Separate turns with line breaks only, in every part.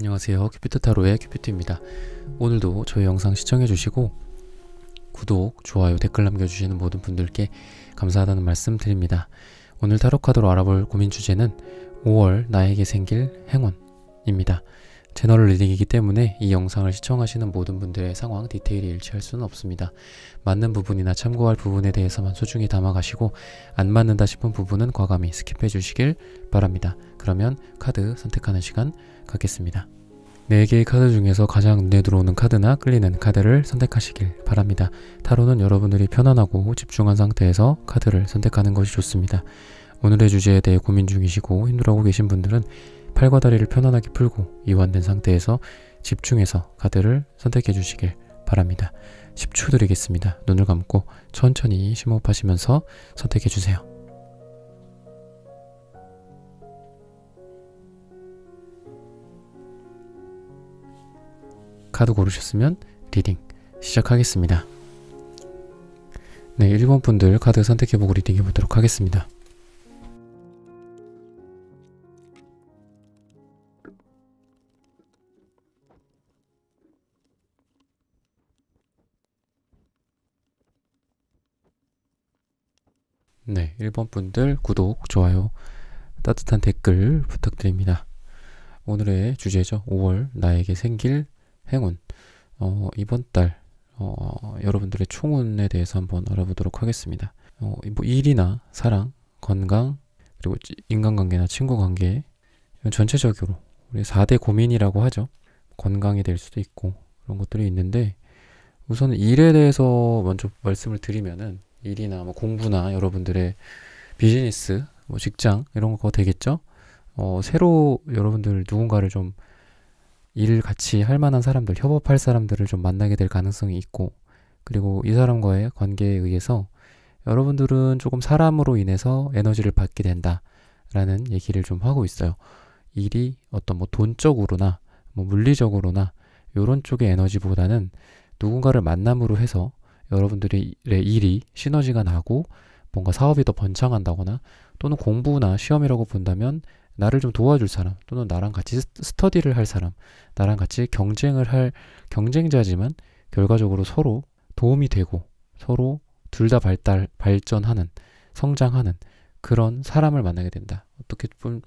안녕하세요. 큐피트 타로의 큐피트입니다. 오늘도 저희 영상 시청해주시고 구독, 좋아요, 댓글 남겨주시는 모든 분들께 감사하다는 말씀 드립니다. 오늘 타로 카드로 알아볼 고민 주제는 5월 나에게 생길 행운입니다. 채널 리딩이기 때문에 이 영상을 시청하시는 모든 분들의 상황 디테일이 일치할 수는 없습니다. 맞는 부분이나 참고할 부분에 대해서만 소중히 담아가시고 안 맞는다 싶은 부분은 과감히 스킵해 주시길 바랍니다. 그러면 카드 선택하는 시간 갖겠습니다. 4개의 카드 중에서 가장 눈에 들어오는 카드나 끌리는 카드를 선택하시길 바랍니다. 타로는 여러분들이 편안하고 집중한 상태에서 카드를 선택하는 것이 좋습니다. 오늘의 주제에 대해 고민 중이시고 힘들어하고 계신 분들은 팔과 다리를 편안하게 풀고 이완된 상태에서 집중해서 카드를 선택해 주시길 바랍니다. 10초 드리겠습니다. 눈을 감고 천천히 심호흡하시면서 선택해 주세요. 카드 고르셨으면 리딩 시작하겠습니다. 네, 1번 분들 카드 선택해보고 리딩해 보도록 하겠습니다. 네, 1번 분들 구독, 좋아요, 따뜻한 댓글 부탁드립니다. 오늘의 주제죠. 5월 나에게 생길 행운. 이번 달 여러분들의 총운에 대해서 한번 알아보도록 하겠습니다. 뭐 일이나 사랑, 건강, 그리고 인간관계나 친구관계, 이런 전체적으로 우리 4대 고민이라고 하죠. 건강이 될 수도 있고 그런 것들이 있는데, 우선 일에 대해서 먼저 말씀을 드리면은 일이나 뭐 공부나 여러분들의 비즈니스, 뭐 직장 이런 거 되겠죠. 새로 여러분들 누군가를 좀 일을 같이 할 만한 사람들, 협업할 사람들을 좀 만나게 될 가능성이 있고, 그리고 이 사람과의 관계에 의해서 여러분들은 조금 사람으로 인해서 에너지를 받게 된다라는 얘기를 좀 하고 있어요. 일이 어떤 뭐 돈적으로나 뭐 물리적으로나 이런 쪽의 에너지보다는 누군가를 만남으로 해서 여러분들의 일이 시너지가 나고 뭔가 사업이 더 번창한다거나, 또는 공부나 시험이라고 본다면 나를 좀 도와줄 사람, 또는 나랑 같이 스터디를 할 사람, 나랑 같이 경쟁을 할 경쟁자지만 결과적으로 서로 도움이 되고 서로 둘 다 발전하는, 성장하는 그런 사람을 만나게 된다. 어떻게 보면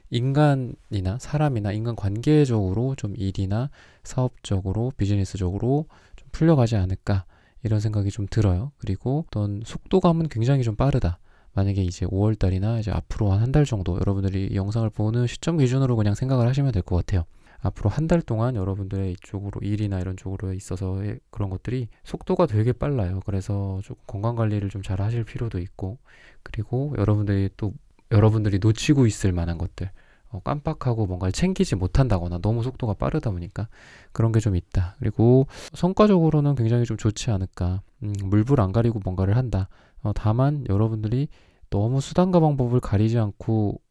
인간이나 사람이나 인간관계적으로 좀 일이나 사업적으로 비즈니스적으로 좀 풀려가지 않을까, 이런 생각이 좀 들어요. 그리고 어떤 속도감은 굉장히 좀 빠르다. 만약에 이제 5월달이나 이제 앞으로 한 달 정도 여러분들이 이 영상을 보는 시점 기준으로 그냥 생각을 하시면 될 것 같아요. 앞으로 한 달 동안 여러분들의 이쪽으로 일이나 이런 쪽으로 있어서의 그런 것들이 속도가 되게 빨라요. 그래서 조금 건강관리를 좀 잘 하실 필요도 있고, 그리고 여러분들이 놓치고 있을 만한 것들, 깜빡하고 뭔가를 챙기지 못한다거나 너무 속도가 빠르다 보니까 그런 게 좀 있다. 그리고 성과적으로는 굉장히 좀 좋지 않을까. 물불 안 가리고 뭔가를 한다. 다만 여러분들이 너무 수단과 방법을 가리지 않고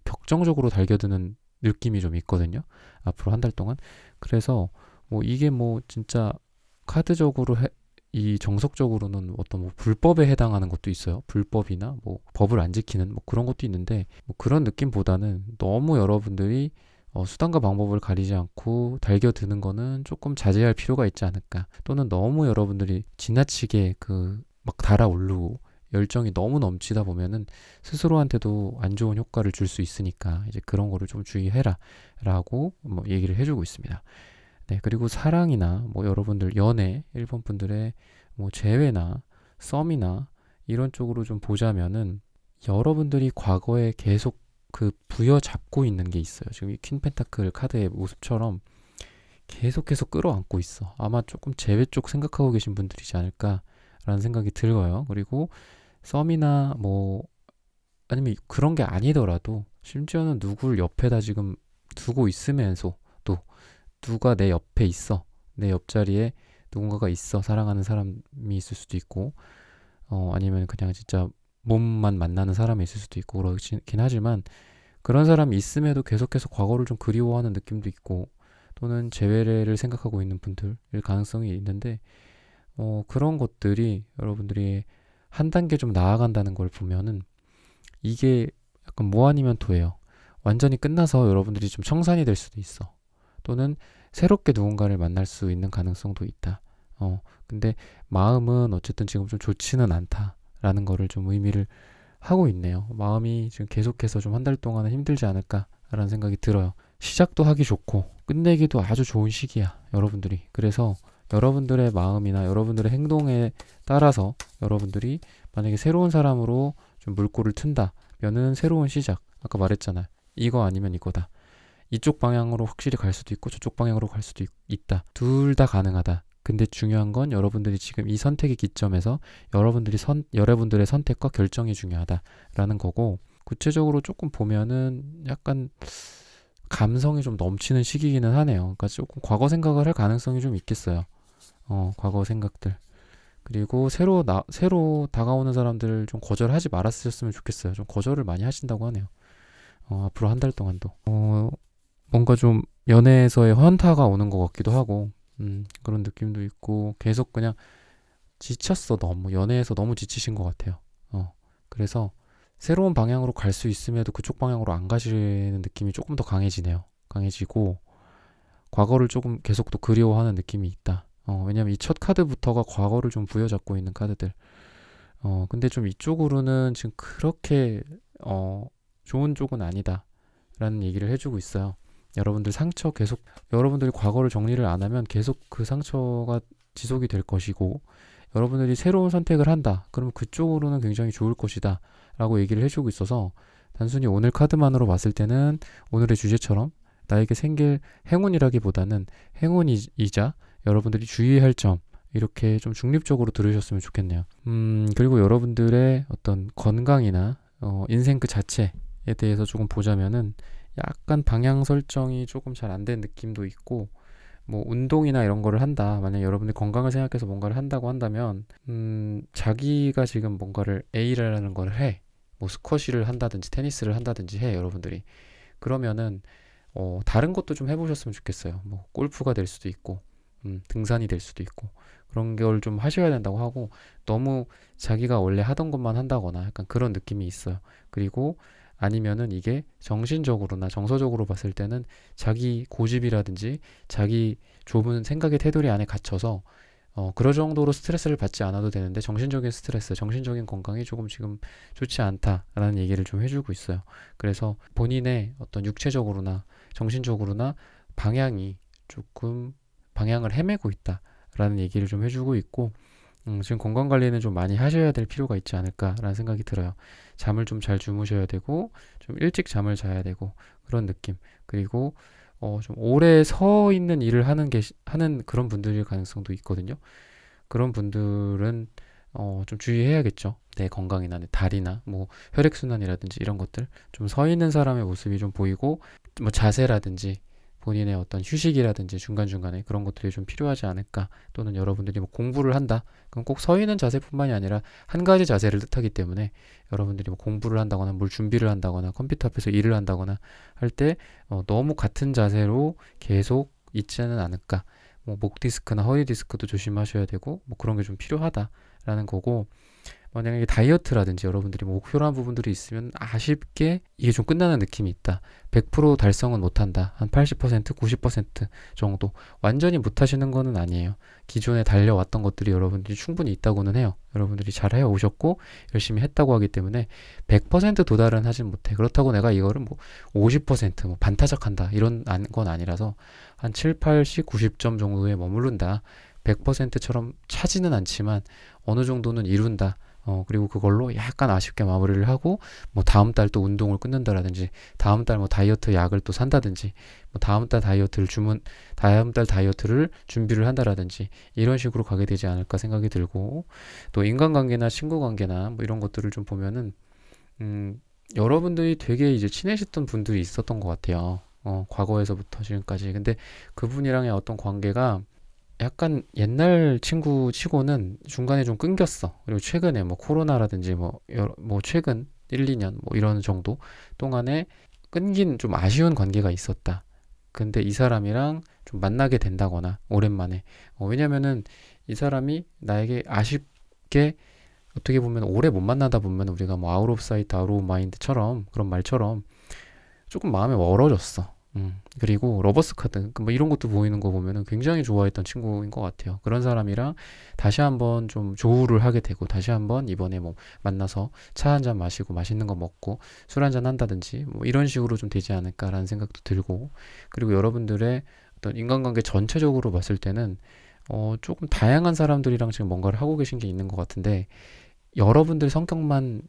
격정적으로 달겨드는 느낌이 좀 있거든요. 앞으로 한 달 동안. 그래서 뭐 이게 뭐 진짜 카드적으로 이 정석적으로는 어떤 뭐 불법에 해당하는 것도 있어요. 불법이나 뭐 법을 안 지키는 뭐 그런 것도 있는데, 뭐 그런 느낌보다는 너무 여러분들이 수단과 방법을 가리지 않고 달겨드는 거는 조금 자제할 필요가 있지 않을까. 또는 너무 여러분들이 지나치게 막 달아오르고 열정이 너무 넘치다 보면은 스스로한테도 안 좋은 효과를 줄 수 있으니까 이제 그런 거를 좀 주의해라 라고 뭐 얘기를 해주고 있습니다. 네, 그리고 사랑이나 뭐 여러분들 연애, 1번 분들의 뭐 재회나 썸이나 이런 쪽으로 좀 보자면은 여러분들이 과거에 계속 부여잡고 있는 게 있어요. 지금 이 퀸 펜타클 카드의 모습처럼 계속 끌어안고 있어. 아마 조금 재회 쪽 생각하고 계신 분들이지 않을까라는 생각이 들어요. 그리고 썸이나 뭐 아니면 그런 게 아니더라도 심지어는 누굴 옆에다 지금 두고 있으면서 또 누가 내 옆에 있어, 내 옆자리에 누군가가 있어, 사랑하는 사람이 있을 수도 있고, 아니면 그냥 진짜 몸만 만나는 사람이 있을 수도 있고 그렇긴 하지만, 그런 사람이 있음에도 계속해서 과거를 좀 그리워하는 느낌도 있고, 또는 재회를 생각하고 있는 분들일 가능성이 있는데, 그런 것들이 여러분들이 한 단계 좀 나아간다는 걸 보면은 이게 약간 뭐 아니면 도예요. 완전히 끝나서 여러분들이 좀 청산이 될 수도 있어. 또는 새롭게 누군가를 만날 수 있는 가능성도 있다. 근데 마음은 어쨌든 지금 좀 좋지는 않다라는 거를 좀 의미를 하고 있네요. 마음이 지금 계속해서 좀 한 달 동안은 힘들지 않을까라는 생각이 들어요. 시작도 하기 좋고 끝내기도 아주 좋은 시기야, 여러분들이. 그래서 여러분들의 마음이나 여러분들의 행동에 따라서 여러분들이 만약에 새로운 사람으로 좀 물꼬를 튼다면은 새로운 시작, 아까 말했잖아요. 이거 아니면 이거다. 이쪽 방향으로 확실히 갈 수도 있고 저쪽 방향으로 갈 수도 있다. 둘 다 가능하다. 근데 중요한 건 여러분들이 지금 이 선택의 기점에서 여러분들의 선택과 결정이 중요하다라는 거고, 구체적으로 조금 보면은 약간 감성이 좀 넘치는 시기이기는 하네요. 그러니까 조금 과거 생각을 할 가능성이 좀 있겠어요. 과거 생각들. 그리고 새로 다가오는 사람들을 좀 거절하지 말았으셨으면 좋겠어요. 좀 거절을 많이 하신다고 하네요. 앞으로 한 달 동안도. 뭔가 좀 연애에서의 현타가 오는 것 같기도 하고, 그런 느낌도 있고, 계속 그냥 지쳤어. 너무 연애에서 너무 지치신 것 같아요. 그래서 새로운 방향으로 갈 수 있음에도 그쪽 방향으로 안 가시는 느낌이 조금 더 강해지고, 과거를 조금 계속 또 그리워하는 느낌이 있다. 왜냐면 이 첫 카드부터가 과거를 좀 부여잡고 있는 카드들. 근데 좀 이쪽으로는 지금 그렇게 좋은 쪽은 아니다 라는 얘기를 해주고 있어요. 여러분들이 과거를 정리를 안 하면 계속 그 상처가 지속이 될 것이고, 여러분들이 새로운 선택을 한다 그러면 그쪽으로는 굉장히 좋을 것이다 라고 얘기를 해주고 있어서, 단순히 오늘 카드만으로 봤을 때는 오늘의 주제처럼 나에게 생길 행운이라기보다는 행운이자 여러분들이 주의할 점, 이렇게 좀 중립적으로 들으셨으면 좋겠네요. 그리고 여러분들의 어떤 건강이나 인생 그 자체에 대해서 조금 보자면은 약간 방향 설정이 조금 잘 안 된 느낌도 있고, 뭐 운동이나 이런 거를 한다, 만약 여러분들 건강을 생각해서 뭔가를 한다고 한다면 자기가 지금 뭔가를 A라는 걸 해, 뭐 스쿼시를 한다든지 테니스를 한다든지 해, 여러분들이. 그러면은 다른 것도 좀 해보셨으면 좋겠어요. 뭐 골프가 될 수도 있고, 등산이 될 수도 있고, 그런 걸 좀 하셔야 된다고 하고, 너무 자기가 원래 하던 것만 한다거나 약간 그런 느낌이 있어요. 그리고 아니면은 이게 정신적으로나 정서적으로 봤을 때는 자기 고집이라든지 자기 좁은 생각의 테두리 안에 갇혀서 그럴 정도로 스트레스를 받지 않아도 되는데, 정신적인 스트레스, 정신적인 건강이 조금 지금 좋지 않다라는 얘기를 좀 해주고 있어요. 그래서 본인의 어떤 육체적으로나 정신적으로나 방향을 헤매고 있다라는 얘기를 좀 해주고 있고, 지금 건강관리는 좀 많이 하셔야 될 필요가 있지 않을까라는 생각이 들어요. 잠을 좀 잘 주무셔야 되고, 좀 일찍 잠을 자야 되고, 그런 느낌. 그리고 좀 오래 서 있는 일을 하는 그런 분들일 가능성도 있거든요. 그런 분들은 좀 주의해야겠죠. 내 건강이나 내 다리나 뭐 혈액순환이라든지 이런 것들, 좀 서 있는 사람의 모습이 좀 보이고, 뭐 자세라든지 본인의 어떤 휴식이라든지 중간중간에 그런 것들이 좀 필요하지 않을까. 또는 여러분들이 뭐 공부를 한다, 그럼 꼭 서 있는 자세뿐만이 아니라 한 가지 자세를 뜻하기 때문에, 여러분들이 뭐 공부를 한다거나 뭘 준비를 한다거나 컴퓨터 앞에서 일을 한다거나 할 때 너무 같은 자세로 계속 있지는 않을까. 뭐 목 디스크나 허리 디스크도 조심하셔야 되고, 뭐 그런 게 좀 필요하다라는 거고, 만약에 다이어트라든지 여러분들이 뭐 목표로 한 부분들이 있으면 아쉽게 이게 좀 끝나는 느낌이 있다. 100% 달성은 못한다. 한 80%, 90% 정도. 완전히 못하시는 거는 아니에요. 기존에 달려왔던 것들이 여러분들이 충분히 있다고는 해요. 여러분들이 잘 해오셨고 열심히 했다고 하기 때문에 100% 도달은 하진 못해. 그렇다고 내가 이거를 뭐 50%, 뭐 반타작한다 이런 건 아니라서 한 7, 80, 90점 정도에 머무른다. 100%처럼 차지는 않지만 어느 정도는 이룬다. 그리고 그걸로 약간 아쉽게 마무리를 하고, 뭐 다음 달 또 운동을 끊는다라든지, 다음 달 뭐 다이어트 약을 또 산다든지, 뭐 다음 달 다이어트를 준비를 한다라든지, 이런 식으로 가게 되지 않을까 생각이 들고, 또 인간관계나 친구관계나 뭐 이런 것들을 좀 보면은 여러분들이 되게 이제 친해졌던 분들이 있었던 것 같아요. 과거에서부터 지금까지. 근데 그분이랑의 어떤 관계가 약간 옛날 친구 치고는 중간에 좀 끊겼어. 그리고 최근에 뭐 코로나라든지 뭐 최근 1, 2년 뭐 이런 정도 동안에 끊긴 좀 아쉬운 관계가 있었다. 근데 이 사람이랑 좀 만나게 된다거나 오랜만에, 왜냐면은 이 사람이 나에게 아쉽게, 어떻게 보면 오래 못 만나다 보면 우리가 뭐 아웃 오브 사이트 아웃 오브 마인드처럼, 그런 말처럼 조금 마음이 멀어졌어. 그리고 러버스 카드 뭐 이런 것도 보이는 거 보면은 굉장히 좋아했던 친구인 것 같아요. 그런 사람이랑 다시 한번 좀 조우를 하게 되고 다시 한번 이번에 뭐 만나서 차 한 잔 마시고 맛있는 거 먹고 술 한 잔 한다든지 뭐 이런 식으로 좀 되지 않을까라는 생각도 들고, 그리고 여러분들의 어떤 인간관계 전체적으로 봤을 때는 조금 다양한 사람들이랑 지금 뭔가를 하고 계신 게 있는 것 같은데, 여러분들 성격만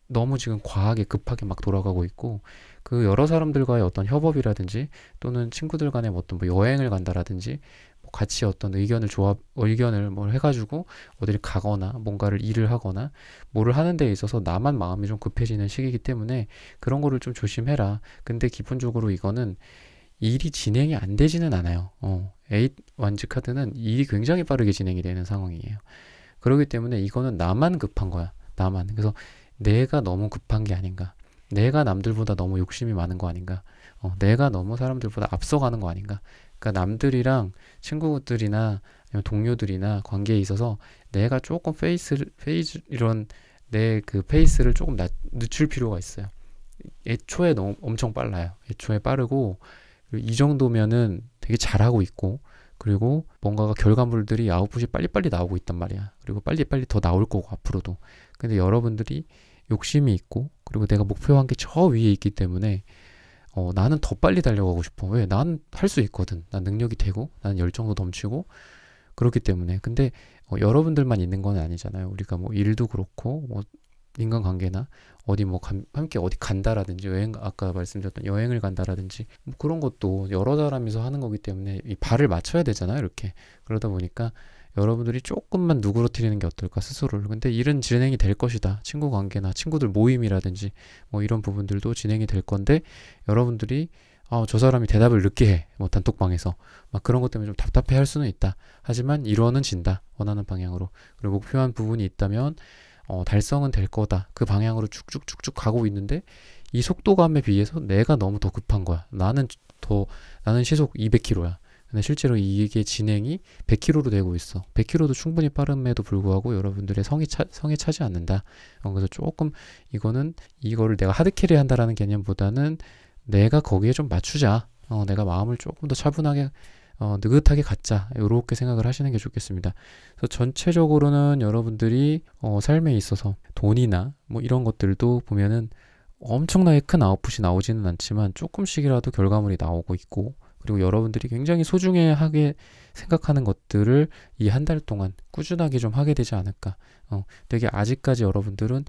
너무 지금 과하게 급하게 막 돌아가고 있고, 그 여러 사람들과의 어떤 협업이라든지 또는 친구들 간에 어떤 뭐 여행을 간다라든지 뭐 같이 어떤 의견을 뭘 해가지고 어디를 가거나 뭔가를 일을 하거나 뭐를 하는 데 있어서 나만 마음이 좀 급해지는 시기이기 때문에 그런 거를 좀 조심해라. 근데 기본적으로 이거는 일이 진행이 안 되지는 않아요. 에잇 완즈 카드는 일이 굉장히 빠르게 진행이 되는 상황이에요. 그렇기 때문에 이거는 나만 급한 거야. 나만. 그래서 내가 너무 급한 게 아닌가. 내가 남들보다 너무 욕심이 많은 거 아닌가. 내가 너무 사람들보다 앞서가는 거 아닌가. 그러니까 남들이랑 친구들이나 아니면 동료들이나 관계에 있어서 내가 조금 이런 내 그 페이스를 조금 늦출 필요가 있어요. 애초에 너무 엄청 빨라요. 애초에 빠르고, 그리고 이 정도면은 되게 잘하고 있고, 그리고 뭔가가 결과물들이 아웃풋이 빨리빨리 나오고 있단 말이야. 그리고 빨리빨리 더 나올 거고 앞으로도. 근데 여러분들이 욕심이 있고, 그리고 내가 목표한 게 저 위에 있기 때문에 나는 더 빨리 달려가고 싶어. 왜? 난 할 수 있거든. 난 능력이 되고, 난 열정도 넘치고, 그렇기 때문에. 근데 여러분들만 있는 건 아니잖아요. 우리가 뭐 일도 그렇고, 뭐 인간관계나 어디 뭐 함께 어디 간다라든지 아까 말씀드렸던 여행을 간다라든지 뭐 그런 것도 여러 사람이서 하는 거기 때문에 이 발을 맞춰야 되잖아요. 이렇게. 그러다 보니까 여러분들이 조금만 누그러뜨리는 게 어떨까, 스스로를. 근데 일은 진행이 될 것이다. 친구 관계나 친구들 모임이라든지 뭐 이런 부분들도 진행이 될 건데, 여러분들이 저 사람이 대답을 늦게 해. 뭐 단톡방에서. 막 그런 것 때문에 좀 답답해 할 수는 있다. 하지만 일원은 진다. 원하는 방향으로. 그리고 목표한 부분이 있다면 달성은 될 거다. 그 방향으로 쭉쭉쭉쭉 가고 있는데, 이 속도감에 비해서 내가 너무 더 급한 거야. 나는 시속 200km야. 근데 실제로 이게 진행이 100km로 되고 있어. 100km도 충분히 빠름에도 불구하고 여러분들의 성에 차지 않는다. 그래서 조금 이거를 내가 하드캐리 한다라는 개념보다는 내가 거기에 좀 맞추자. 내가 마음을 조금 더 차분하게 느긋하게 갖자. 이렇게 생각을 하시는 게 좋겠습니다. 그래서 전체적으로는 여러분들이 삶에 있어서 돈이나 뭐 이런 것들도 보면은 엄청나게 큰 아웃풋이 나오지는 않지만 조금씩이라도 결과물이 나오고 있고, 그리고 여러분들이 굉장히 소중하게 생각하는 것들을 이 한 달 동안 꾸준하게 좀 하게 되지 않을까. 되게 아직까지 여러분들은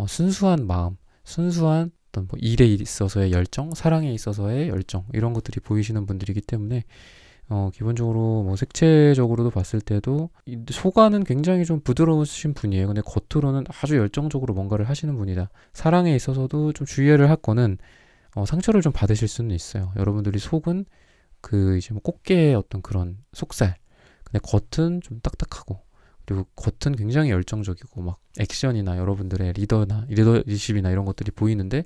순수한 마음, 순수한 어떤 뭐 일에 있어서의 열정, 사랑에 있어서의 열정, 이런 것들이 보이시는 분들이기 때문에 기본적으로 뭐 색채적으로도 봤을 때도 속안은 굉장히 좀 부드러우신 분이에요. 근데 겉으로는 아주 열정적으로 뭔가를 하시는 분이다. 사랑에 있어서도 좀 주의를 할 거는 상처를 좀 받으실 수는 있어요. 여러분들이 속은 이제 뭐 꽃게의 어떤 그런 속살. 근데 겉은 좀 딱딱하고, 그리고 겉은 굉장히 열정적이고 막 액션이나 여러분들의 리더십이나 이런 것들이 보이는데,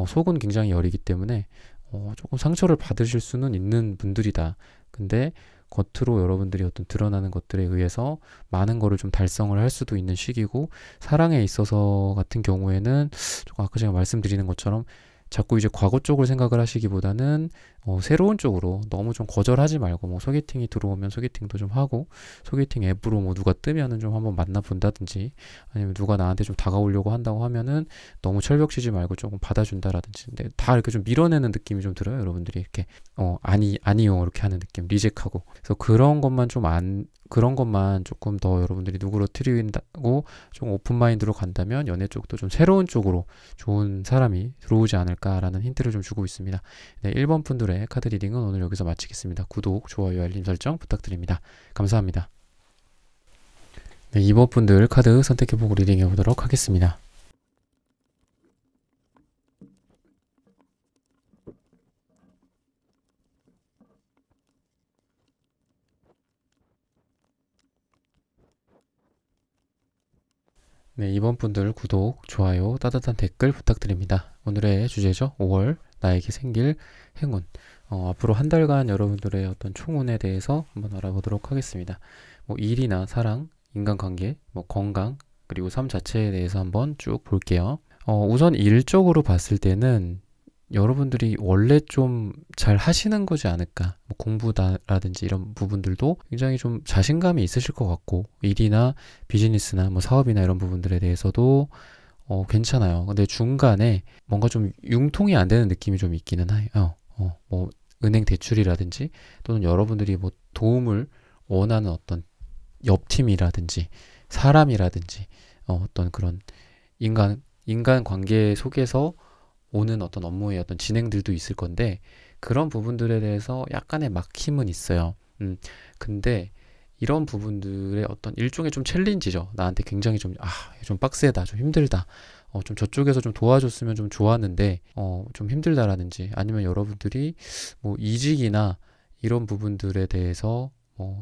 속은 굉장히 여리기 때문에 조금 상처를 받으실 수는 있는 분들이다. 근데 겉으로 여러분들이 어떤 드러나는 것들에 의해서 많은 거를 좀 달성을 할 수도 있는 시기고, 사랑에 있어서 같은 경우에는 조금 아까 제가 말씀드리는 것처럼 자꾸 이제 과거 쪽을 생각을 하시기보다는 새로운 쪽으로 너무 좀 거절하지 말고, 뭐 소개팅이 들어오면 소개팅도 좀 하고, 소개팅 앱으로 뭐 누가 뜨면은 좀 한번 만나본다든지, 아니면 누가 나한테 좀 다가오려고 한다고 하면은 너무 철벽치지 말고 조금 받아준다라든지. 근데 다 이렇게 좀 밀어내는 느낌이 좀 들어요. 여러분들이 이렇게 아니요 이렇게 하는 느낌, 리젝하고. 그래서 그런 것만 조금 더 여러분들이 누그러뜨린다고 좀 오픈마인드로 간다면 연애 쪽도 좀 새로운 쪽으로 좋은 사람이 들어오지 않을까라는 힌트를 좀 주고 있습니다. 네, 1번 분들의 카드 리딩은 오늘 여기서 마치겠습니다. 구독, 좋아요, 알림 설정 부탁드립니다. 감사합니다. 네, 2번 분들 카드 선택해보고 리딩해 보도록 하겠습니다. 네, 2번 분들 구독, 좋아요, 따뜻한 댓글 부탁드립니다. 오늘의 주제죠. 5월 나에게 생길 행운. 앞으로 한 달간 여러분들의 어떤 총운에 대해서 한번 알아보도록 하겠습니다. 뭐 일이나 사랑, 인간관계, 뭐 건강, 그리고 삶 자체에 대해서 한번 쭉 볼게요. 우선 일적으로 봤을 때는 여러분들이 원래 좀 잘 하시는 거지 않을까. 뭐 공부라든지 이런 부분들도 굉장히 좀 자신감이 있으실 것 같고, 일이나 비즈니스나 뭐 사업이나 이런 부분들에 대해서도 괜찮아요. 근데 중간에 뭔가 좀 융통이 안 되는 느낌이 좀 있기는 해요. 뭐 은행 대출이라든지 또는 여러분들이 뭐 도움을 원하는 어떤 옆팀이라든지 사람이라든지 어떤 그런 인간 관계 속에서 오는 어떤 업무의 어떤 진행들도 있을 건데, 그런 부분들에 대해서 약간의 막힘은 있어요. 근데 이런 부분들의 어떤 일종의 좀 챌린지죠. 나한테 굉장히 좀 빡세다, 좀 힘들다. 좀 저쪽에서 좀 도와줬으면 좀 좋았는데, 좀 힘들다라든지, 아니면 여러분들이 뭐 이직이나 이런 부분들에 대해서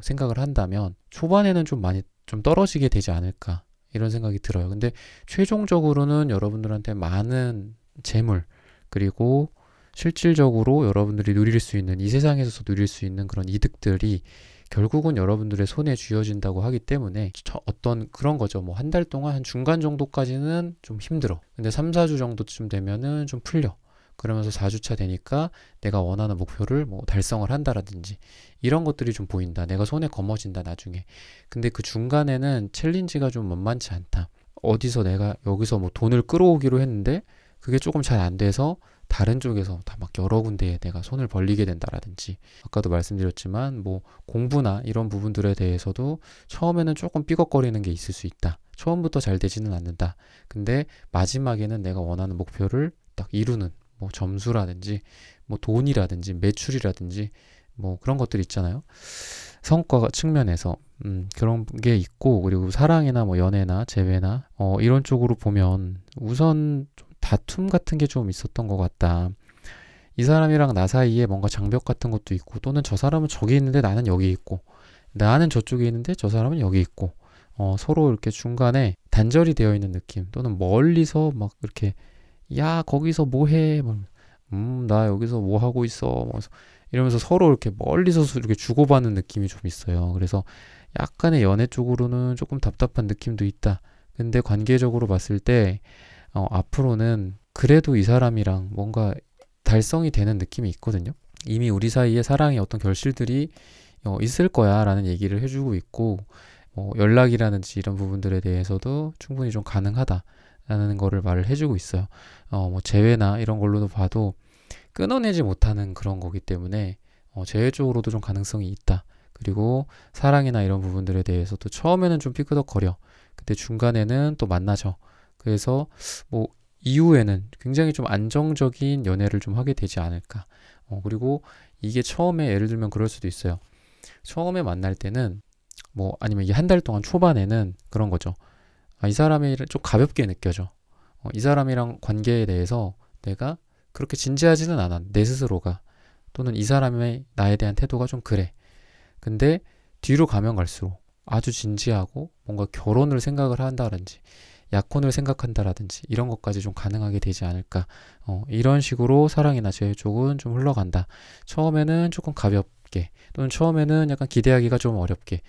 생각을 한다면, 초반에는 좀 많이 좀 떨어지게 되지 않을까. 이런 생각이 들어요. 근데 최종적으로는 여러분들한테 많은 재물, 그리고 실질적으로 여러분들이 누릴 수 있는, 이 세상에서 누릴 수 있는 그런 이득들이 결국은 여러분들의 손에 쥐어진다고 하기 때문에 어떤 그런 거죠. 뭐 한 달 동안 한 중간 정도까지는 좀 힘들어. 근데 3, 4주 정도쯤 되면은 좀 풀려. 그러면서 4주차 되니까 내가 원하는 목표를 뭐 달성을 한다라든지 이런 것들이 좀 보인다. 내가 손에 거머쥔다 나중에. 근데 그 중간에는 챌린지가 좀 만만치 않다. 어디서 내가 여기서 뭐 돈을 끌어오기로 했는데 그게 조금 잘 안 돼서 다른 쪽에서 다 막 여러 군데에 내가 손을 벌리게 된다라든지, 아까도 말씀드렸지만 뭐 공부나 이런 부분들에 대해서도 처음에는 조금 삐걱거리는 게 있을 수 있다. 처음부터 잘 되지는 않는다. 근데 마지막에는 내가 원하는 목표를 딱 이루는 뭐 점수라든지 뭐 돈이라든지 매출이라든지 뭐 그런 것들 있잖아요. 성과 측면에서 그런 게 있고, 그리고 사랑이나 뭐 연애나 재회나 이런 쪽으로 보면 우선 좀 다툼 같은 게 좀 있었던 것 같다. 이 사람이랑 나 사이에 뭔가 장벽 같은 것도 있고, 또는 저 사람은 저기 있는데 나는 여기 있고, 나는 저쪽에 있는데 저 사람은 여기 있고, 서로 이렇게 중간에 단절이 되어 있는 느낌, 또는 멀리서 막 이렇게 야 거기서 뭐 해? 나 여기서 뭐 하고 있어? 뭐 이러면서 서로 이렇게 멀리서 이렇게 주고받는 느낌이 좀 있어요. 그래서 약간의 연애 쪽으로는 조금 답답한 느낌도 있다. 근데 관계적으로 봤을 때 앞으로는 그래도 이 사람이랑 뭔가 달성이 되는 느낌이 있거든요. 이미 우리 사이에 사랑의 어떤 결실들이 있을 거야 라는 얘기를 해주고 있고, 연락이라든지 이런 부분들에 대해서도 충분히 좀 가능하다 라는 거를 말을 해주고 있어요. 뭐 재회나 이런 걸로도 봐도 끊어내지 못하는 그런 거기 때문에 재회 쪽으로도 좀 가능성이 있다. 그리고 사랑이나 이런 부분들에 대해서도 처음에는 좀 삐끄덕거려. 근데 중간에는 또 만나죠. 그래서 뭐 이후에는 굉장히 좀 안정적인 연애를 좀 하게 되지 않을까. 그리고 이게 처음에 예를 들면 그럴 수도 있어요. 처음에 만날 때는 뭐 아니면 이 한 달 동안 초반에는 그런 거죠. 이 사람이 좀 가볍게 느껴져. 이 사람이랑 관계에 대해서 내가 그렇게 진지하지는 않아. 내 스스로가. 또는 이 사람의 나에 대한 태도가 좀 그래. 근데 뒤로 가면 갈수록 아주 진지하고 뭔가 결혼을 생각을 한다든지 약혼을 생각한다라든지 이런 것까지 좀 가능하게 되지 않을까. 이런 식으로 사랑이나 재회 쪽은 좀 흘러간다. 처음에는 조금 가볍게, 또는 처음에는 약간 기대하기가 좀 어렵게,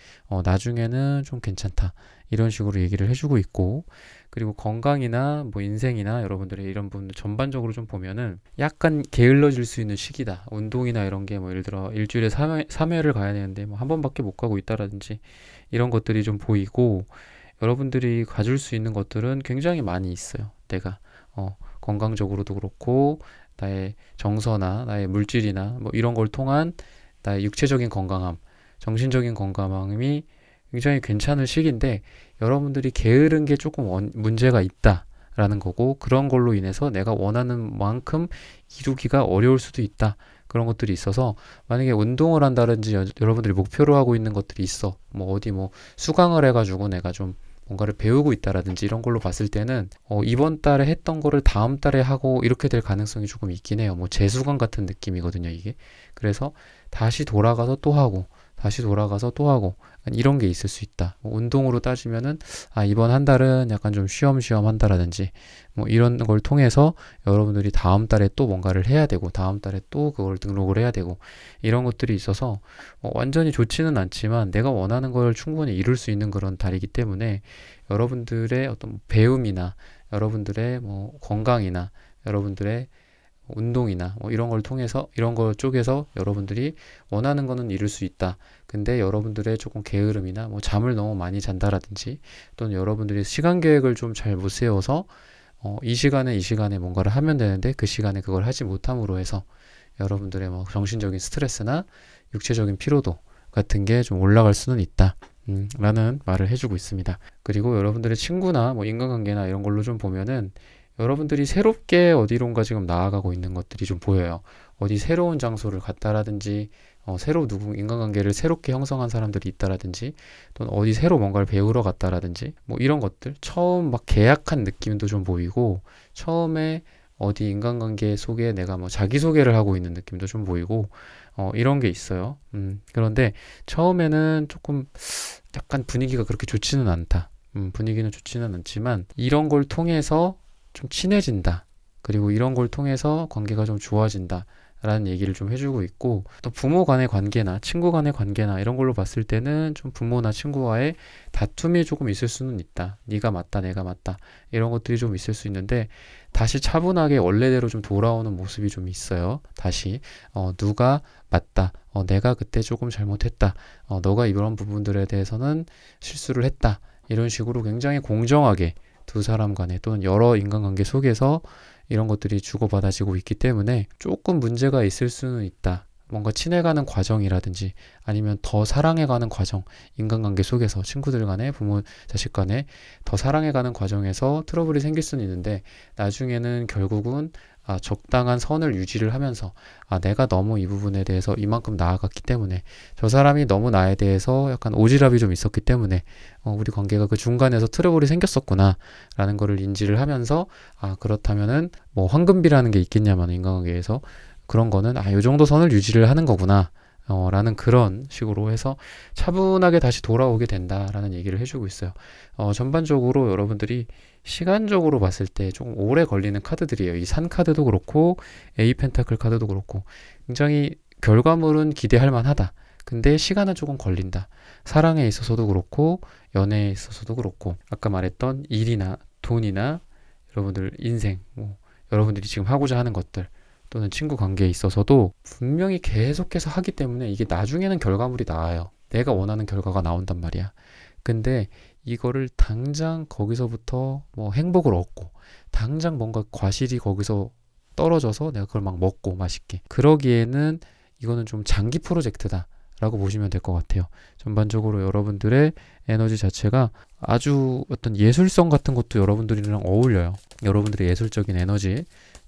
나중에는 좀 괜찮다. 이런 식으로 얘기를 해주고 있고, 그리고 건강이나 뭐 인생이나 여러분들의 이런 부분들 전반적으로 좀 보면은 약간 게을러질 수 있는 시기다. 운동이나 이런 게 뭐 예를 들어 일주일에 3회를 가야 되는데 뭐 한 번밖에 못 가고 있다라든지 이런 것들이 좀 보이고, 여러분들이 가질 수 있는 것들은 굉장히 많이 있어요. 내가 건강적으로도 그렇고 나의 정서나 나의 물질이나 뭐 이런 걸 통한 나의 육체적인 건강함, 정신적인 건강함이 굉장히 괜찮은 시기인데, 여러분들이 게으른 게 조금 문제가 있다라는 거고, 그런 걸로 인해서 내가 원하는 만큼 이루기가 어려울 수도 있다. 그런 것들이 있어서, 만약에 운동을 한다든지 여러분들이 목표로 하고 있는 것들이 있어. 뭐 어디 뭐 수강을 해가지고 내가 좀 뭔가를 배우고 있다라든지 이런 걸로 봤을 때는 이번 달에 했던 거를 다음 달에 하고 이렇게 될 가능성이 조금 있긴 해요. 뭐 재수강 같은 느낌이거든요, 이게. 그래서 다시 돌아가서 또 하고 다시 돌아가서 또 하고 이런 게 있을 수 있다. 뭐 운동으로 따지면은 이번 한 달은 약간 좀 쉬엄쉬엄 한다라든지 뭐 이런 걸 통해서 여러분들이 다음 달에 또 뭔가를 해야 되고 다음 달에 또 그걸 등록을 해야 되고 이런 것들이 있어서 완전히 좋지는 않지만 내가 원하는 걸 충분히 이룰 수 있는 그런 달이기 때문에, 여러분들의 어떤 배움이나 여러분들의 뭐 건강이나 여러분들의 운동이나 뭐 이런 걸 통해서 이런 걸 쪽에서 여러분들이 원하는 거는 이룰 수 있다. 근데 여러분들의 조금 게으름이나 뭐 잠을 너무 많이 잔다라든지 또는 여러분들이 시간 계획을 좀 잘 못 세워서 이 시간에 뭔가를 하면 되는데 그 시간에 그걸 하지 못함으로 해서 여러분들의 뭐 정신적인 스트레스나 육체적인 피로도 같은 게 좀 올라갈 수는 있다. 라는 말을 해주고 있습니다. 그리고 여러분들의 친구나 뭐 인간관계나 이런 걸로 좀 보면은 여러분들이 새롭게 어디론가 지금 나아가고 있는 것들이 좀 보여요. 어디 새로운 장소를 갔다라든지 새로 인간관계를 새롭게 형성한 사람들이 있다라든지 또는 어디 새로 뭔가를 배우러 갔다라든지 뭐 이런 것들 처음 막 계약한 느낌도 좀 보이고 처음에 어디 인간관계 속에 내가 뭐 자기소개를 하고 있는 느낌도 좀 보이고 이런 게 있어요. 그런데 처음에는 조금 약간 분위기가 그렇게 좋지는 않다. 분위기는 좋지는 않지만 이런 걸 통해서 좀 친해진다. 그리고 이런 걸 통해서 관계가 좀 좋아진다. 라는 얘기를 좀 해주고 있고 또 부모 간의 관계나 친구 간의 관계나 이런 걸로 봤을 때는 좀 부모나 친구와의 다툼이 조금 있을 수는 있다. 네가 맞다, 내가 맞다. 이런 것들이 좀 있을 수 있는데 다시 차분하게 원래대로 좀 돌아오는 모습이 좀 있어요. 다시 누가 맞다. 내가 그때 조금 잘못했다. 너가 이런 부분들에 대해서는 실수를 했다. 이런 식으로 굉장히 공정하게 두 사람 간에 또는 여러 인간관계 속에서 이런 것들이 주고받아지고 있기 때문에 조금 문제가 있을 수는 있다. 뭔가 친해가는 과정이라든지 아니면 더 사랑해가는 과정, 인간관계 속에서 친구들 간에 부모, 자식 간에 더 사랑해가는 과정에서 트러블이 생길 수는 있는데 나중에는 결국은 적당한 선을 유지를 하면서 내가 너무 이 부분에 대해서 이만큼 나아갔기 때문에 저 사람이 너무 나에 대해서 약간 오지랖이 좀 있었기 때문에 우리 관계가 그 중간에서 트러블이 생겼었구나 라는 거를 인지를 하면서 그렇다면은 뭐 황금비라는 게 있겠냐만 인간관계에서 그런 거는 요 정도 선을 유지를 하는 거구나 라는 그런 식으로 해서 차분하게 다시 돌아오게 된다라는 얘기를 해주고 있어요. 전반적으로 여러분들이 시간적으로 봤을 때 조금 오래 걸리는 카드들이에요. 이 산 카드도 그렇고 A 펜타클 카드도 그렇고 굉장히 결과물은 기대할 만하다. 근데 시간은 조금 걸린다. 사랑에 있어서도 그렇고 연애에 있어서도 그렇고 아까 말했던 일이나 돈이나 여러분들 인생 뭐 여러분들이 지금 하고자 하는 것들 또는 친구 관계에 있어서도 분명히 계속해서 하기 때문에 이게 나중에는 결과물이 나와요. 내가 원하는 결과가 나온단 말이야. 근데 이거를 당장 거기서부터 뭐 행복을 얻고 당장 뭔가 과실이 거기서 떨어져서 내가 그걸 막 먹고 맛있게 그러기에는 이거는 좀 장기 프로젝트다 라고 보시면 될 것 같아요. 전반적으로 여러분들의 에너지 자체가 아주 어떤 예술성 같은 것도 여러분들이랑 어울려요. 여러분들의 예술적인 에너지,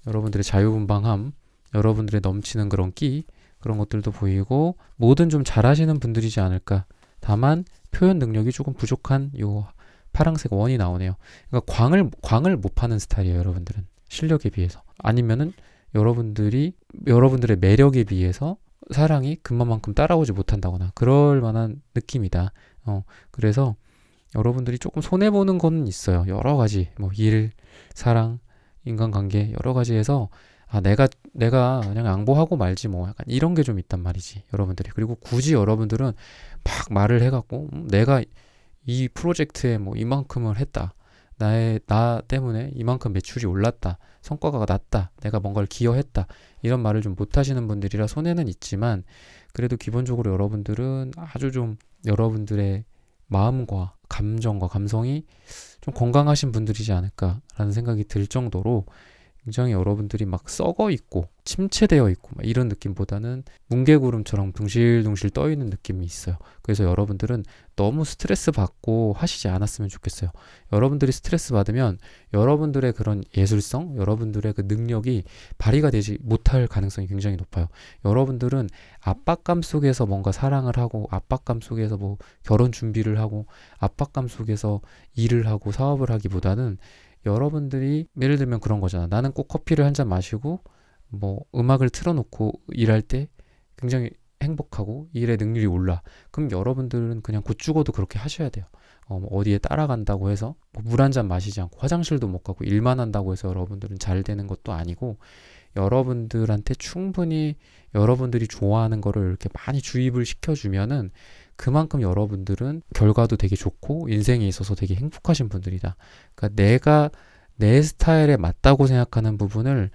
여러분들의 자유분방함, 여러분들의 넘치는 그런 끼, 그런 것들도 보이고 뭐든 좀 잘하시는 분들이지 않을까. 다만 표현 능력이 조금 부족한 요 파랑색 원이 나오네요. 그러니까 광을 못 파는 스타일이에요. 여러분들은 실력에 비해서 아니면은 여러분들의 매력에 비해서 사랑이 그만큼 따라오지 못한다거나 그럴 만한 느낌이다. 그래서 여러분들이 조금 손해보는 건 있어요. 여러 가지 뭐 일, 사랑, 인간관계 여러 가지에서 내가 그냥 양보하고 말지 뭐 약간 이런 게 좀 있단 말이지 여러분들이. 그리고 굳이 여러분들은 막 말을 해갖고 내가 이 프로젝트에 뭐 이만큼을 했다, 나 때문에 이만큼 매출이 올랐다, 성과가 났다, 내가 뭔가를 기여했다 이런 말을 좀 못하시는 분들이라 손해는 있지만 그래도 기본적으로 여러분들은 아주 좀 여러분들의 마음과 감정과 감성이 좀 건강하신 분들이지 않을까라는 생각이 들 정도로 굉장히 여러분들이 막 썩어 있고 침체되어 있고 막 이런 느낌보다는 뭉게구름처럼 둥실둥실 떠 있는 느낌이 있어요. 그래서 여러분들은 너무 스트레스 받고 하시지 않았으면 좋겠어요. 여러분들이 스트레스 받으면 여러분들의 그런 예술성, 여러분들의 그 능력이 발휘가 되지 못할 가능성이 굉장히 높아요. 여러분들은 압박감 속에서 뭔가 사랑을 하고 압박감 속에서 뭐 결혼 준비를 하고 압박감 속에서 일을 하고 사업을 하기보다는 여러분들이 예를 들면 그런 거잖아. 나는 꼭 커피를 한 잔 마시고 뭐 음악을 틀어놓고 일할 때 굉장히 행복하고 일의 능률이 올라. 그럼 여러분들은 그냥 곧 죽어도 그렇게 하셔야 돼요. 어디에 따라간다고 해서 뭐 물 한 잔 마시지 않고 화장실도 못 가고 일만 한다고 해서 여러분들은 잘 되는 것도 아니고 여러분들한테 충분히 여러분들이 좋아하는 거를 이렇게 많이 주입을 시켜주면은 그만큼 여러분들은 결과도 되게 좋고 인생에 있어서 되게 행복하신 분들이다. 그러니까 내가 내 스타일에 맞다고 생각하는 부분을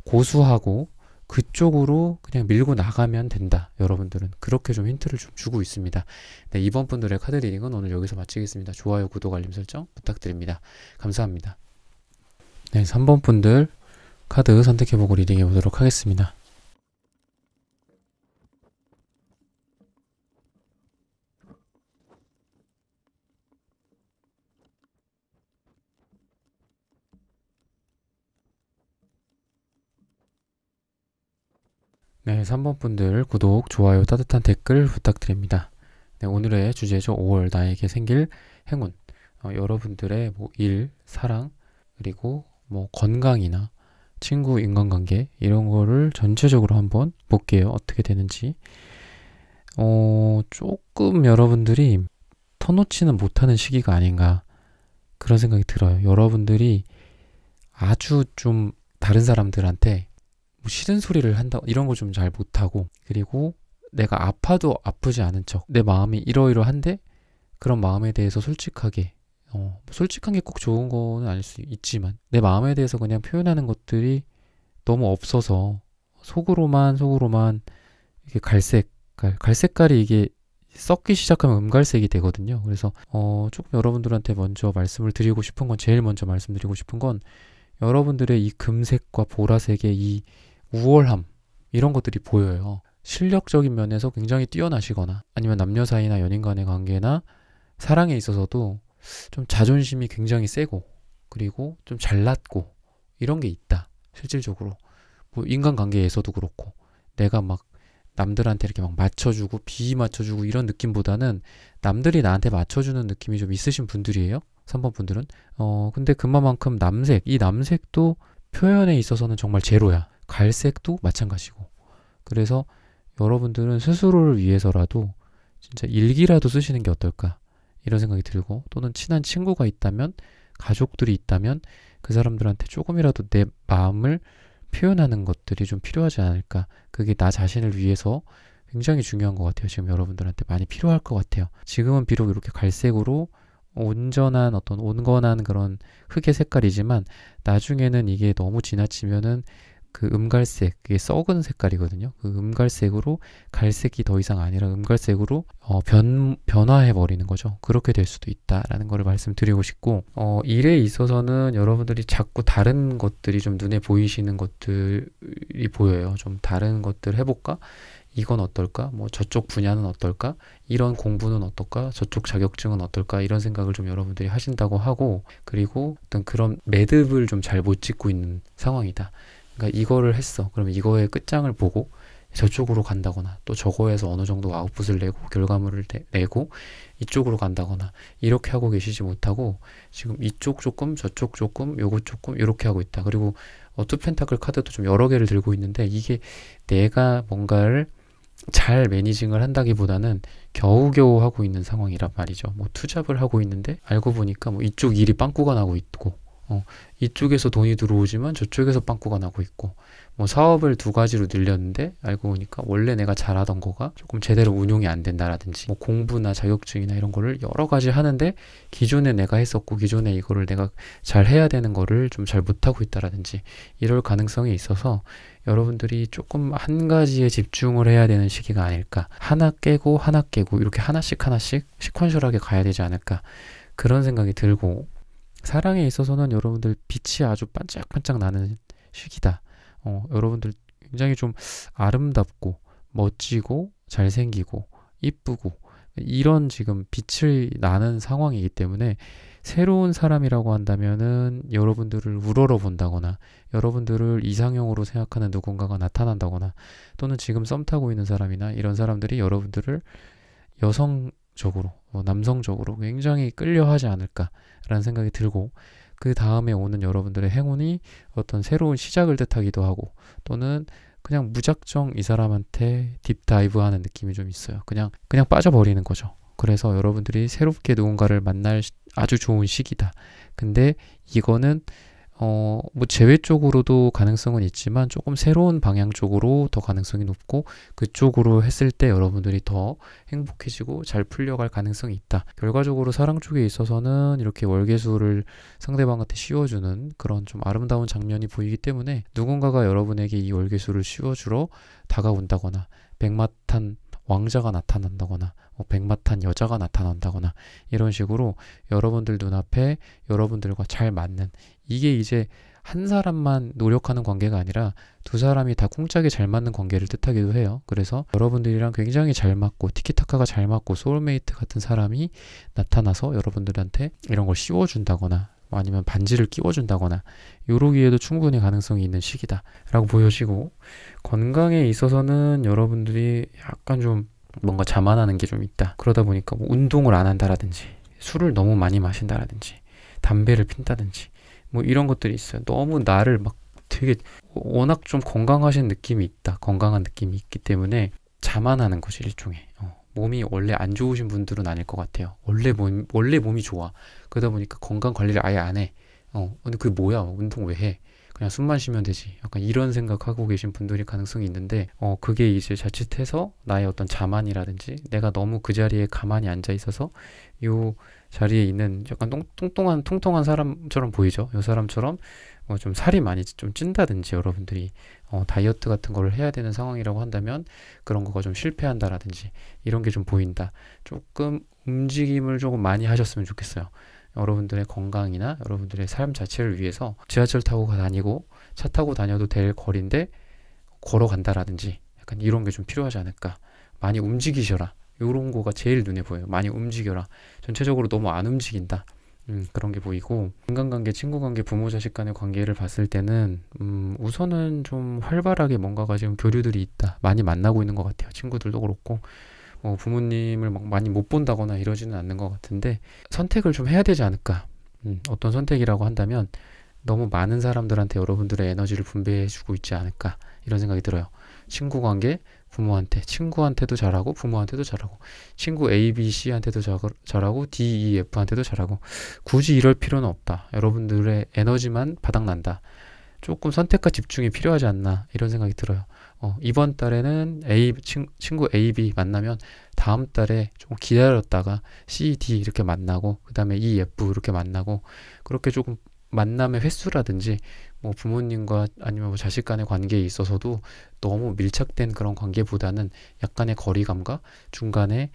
고수하고 그쪽으로 그냥 밀고 나가면 된다. 여러분들은 그렇게 좀 힌트를 좀 주고 있습니다. 네, 이번 분들의 카드 리딩은 오늘 여기서 마치겠습니다. 좋아요, 구독, 알림 설정 부탁드립니다. 감사합니다. 네, 3번 분들 카드 선택해보고 리딩해 보도록 하겠습니다. 네, 3번 분들 구독, 좋아요, 따뜻한 댓글 부탁드립니다. 네, 오늘의 주제죠. 5월 나에게 생길 행운. 여러분들의 뭐 일, 사랑, 그리고 뭐 건강이나 친구, 인간관계 이런 거를 전체적으로 한번 볼게요. 어떻게 되는지. 조금 여러분들이 터놓지는 못하는 시기가 아닌가 그런 생각이 들어요. 여러분들이 아주 좀 다른 사람들한테 뭐 싫은 소리를 한다 이런 거 좀 잘 못하고, 그리고 내가 아파도 아프지 않은 척 내 마음이 이러이러한데 그런 마음에 대해서 솔직하게 솔직한 게 꼭 좋은 거는 아닐 수 있지만 내 마음에 대해서 그냥 표현하는 것들이 너무 없어서 속으로만 이게 갈색깔이 이게 썩기 시작하면 음갈색이 되거든요. 그래서 조금 여러분들한테 먼저 말씀을 드리고 싶은 건, 제일 먼저 말씀드리고 싶은 건 여러분들의 이 금색과 보라색의 이 우월함 이런 것들이 보여요. 실력적인 면에서 굉장히 뛰어나시거나 아니면 남녀 사이나 연인 간의 관계나 사랑에 있어서도 좀 자존심이 굉장히 세고 그리고 좀 잘났고 이런 게 있다. 실질적으로 뭐 인간관계에서도 그렇고 내가 막 남들한테 이렇게 막 맞춰주고 비위 맞춰주고 이런 느낌보다는 남들이 나한테 맞춰주는 느낌이 좀 있으신 분들이에요. 3번 분들은 근데 그만큼 이 남색도 표현에 있어서는 정말 제로야. 갈색도 마찬가지고. 그래서 여러분들은 스스로를 위해서라도 진짜 일기라도 쓰시는 게 어떨까 이런 생각이 들고, 또는 친한 친구가 있다면, 가족들이 있다면 그 사람들한테 조금이라도 내 마음을 표현하는 것들이 좀 필요하지 않을까. 그게 나 자신을 위해서 굉장히 중요한 것 같아요. 지금 여러분들한테 많이 필요할 것 같아요. 지금은 비록 이렇게 갈색으로 온건한 그런 흙의 색깔이지만 나중에는 이게 너무 지나치면은 그 음갈색, 그게 썩은 색깔이거든요. 그 음갈색으로 갈색이 더 이상 아니라 음갈색으로 변화해 버리는 거죠. 그렇게 될 수도 있다라는 거를 말씀드리고 싶고, 일에 있어서는 여러분들이 자꾸 다른 것들이 좀 눈에 보이시는 것들이 보여요. 좀 다른 것들 해볼까? 이건 어떨까? 뭐 저쪽 분야는 어떨까? 이런 공부는 어떨까? 저쪽 자격증은 어떨까? 이런 생각을 좀 여러분들이 하신다고 하고, 그리고 어떤 그런 매듭을 좀 잘 못 짓고 있는 상황이다. 그러니까 이거를 했어. 그러면 이거의 끝장을 보고 저쪽으로 간다거나 또 저거에서 어느 정도 아웃풋을 내고 결과물을 내고 이쪽으로 간다거나 이렇게 하고 계시지 못하고 지금 이쪽 조금 저쪽 조금 요것 조금 이렇게 하고 있다. 그리고 투 펜타클 카드도 좀 여러 개를 들고 있는데 이게 내가 뭔가를 잘 매니징을 한다기보다는 겨우겨우 하고 있는 상황이란 말이죠. 뭐 투잡을 하고 있는데 알고 보니까 뭐 이쪽 일이 빵꾸가 나고 있고 이쪽에서 돈이 들어오지만 저쪽에서 빵꾸가 나고 있고, 뭐 사업을 2가지로 늘렸는데 알고 보니까 원래 내가 잘하던 거가 조금 제대로 운용이 안 된다라든지, 뭐 공부나 자격증이나 이런 거를 여러 가지 하는데 기존에 내가 했었고 기존에 이거를 내가 잘 해야 되는 거를 좀 잘 못하고 있다라든지 이럴 가능성이 있어서 여러분들이 조금 한 가지에 집중을 해야 되는 시기가 아닐까. 하나 깨고 이렇게 하나씩 시퀀셜하게 가야 되지 않을까, 그런 생각이 들고, 사랑에 있어서는 여러분들 빛이 아주 반짝반짝 나는 시기다. 여러분들 굉장히 좀 아름답고 멋지고 잘생기고 이쁘고 이런 지금 빛을 나는 상황이기 때문에 새로운 사람이라고 한다면은 여러분들을 우러러 본다거나 여러분들을 이상형으로 생각하는 누군가가 나타난다거나, 또는 지금 썸 타고 있는 사람이나 이런 사람들이 여러분들을 여성적으로 남성적으로 굉장히 끌려하지 않을까라는 생각이 들고, 그 다음에 오는 여러분들의 행운이 어떤 새로운 시작을 뜻하기도 하고, 또는 그냥 무작정 이 사람한테 딥다이브 하는 느낌이 좀 있어요. 그냥 빠져버리는 거죠. 그래서 여러분들이 새롭게 누군가를 만날 아주 좋은 시기다. 근데 이거는 뭐 재회 쪽으로도 가능성은 있지만 조금 새로운 방향 쪽으로 더 가능성이 높고 그쪽으로 했을 때 여러분들이 더 행복해지고 잘 풀려갈 가능성이 있다. 결과적으로 사랑 쪽에 있어서는 이렇게 월계수를 상대방한테 씌워주는 그런 좀 아름다운 장면이 보이기 때문에 누군가가 여러분에게 이 월계수를 씌워주러 다가온다거나 백마탄 왕자가 나타난다거나 백마탄 여자가 나타난다거나 이런 식으로 여러분들 눈앞에 여러분들과 잘 맞는, 이게 이제 한 사람만 노력하는 관계가 아니라 두 사람이 다 쿵짝이 잘 맞는 관계를 뜻하기도 해요. 그래서 여러분들이랑 굉장히 잘 맞고 티키타카가 잘 맞고 소울메이트 같은 사람이 나타나서 여러분들한테 이런 걸 씌워준다거나 아니면 반지를 끼워준다거나 요러기에도 충분히 가능성이 있는 시기다 라고 보여지고, 건강에 있어서는 여러분들이 약간 좀 뭔가 자만하는 게 좀 있다. 그러다 보니까 뭐 운동을 안 한다라든지 술을 너무 많이 마신다라든지 담배를 핀다든지 뭐 이런 것들이 있어요. 너무 나를 막 되게 워낙 좀 건강하신 느낌이 있다. 건강한 느낌이 있기 때문에 자만하는 거지, 일종의. 몸이 원래 안 좋으신 분들은 아닐 것 같아요. 원래 몸이 좋아. 그러다 보니까 건강 관리를 아예 안 해. 근데 그게 뭐야? 운동 왜 해? 그냥 숨만 쉬면 되지. 약간 이런 생각하고 계신 분들이 가능성이 있는데, 그게 이제 자칫해서 나의 어떤 자만이라든지 내가 너무 그 자리에 가만히 앉아 있어서 요 자리에 있는 약간 통통한 사람처럼 보이죠? 요 사람처럼 좀 살이 많이 좀 찐다든지, 여러분들이 다이어트 같은 거를 해야 되는 상황이라고 한다면 그런 거가 좀 실패한다라든지 이런 게 좀 보인다. 조금 움직임을 조금 많이 하셨으면 좋겠어요. 여러분들의 건강이나 여러분들의 삶 자체를 위해서 지하철 타고 다니고 차 타고 다녀도 될 거리인데 걸어간다라든지 약간 이런 게 좀 필요하지 않을까. 많이 움직이셔라. 요런 거가 제일 눈에 보여요. 많이 움직여라. 전체적으로 너무 안 움직인다. 그런 게 보이고, 인간관계, 친구관계, 부모 자식 간의 관계를 봤을 때는 우선은 좀 활발하게 뭔가가 지금 교류들이 있다. 많이 만나고 있는 것 같아요. 친구들도 그렇고 부모님을 막 많이 못 본다거나 이러지는 않는 것 같은데 선택을 좀 해야 되지 않을까. 어떤 선택이라고 한다면 너무 많은 사람들한테 여러분들의 에너지를 분배해주고 있지 않을까, 이런 생각이 들어요. 친구관계, 부모한테, 친구한테도 잘하고 부모한테도 잘하고 친구 A, B, C한테도 잘하고 D, E, F한테도 잘하고 굳이 이럴 필요는 없다. 여러분들의 에너지만 바닥난다. 조금 선택과 집중이 필요하지 않나, 이런 생각이 들어요. 이번 달에는 친구 A, B 만나면 다음 달에 좀 기다렸다가 C, D 이렇게 만나고 그 다음에 E, F 이렇게 만나고, 그렇게 조금 만남의 횟수라든지 뭐 부모님과 아니면 뭐 자식 간의 관계에 있어서도 너무 밀착된 그런 관계보다는 약간의 거리감과 중간에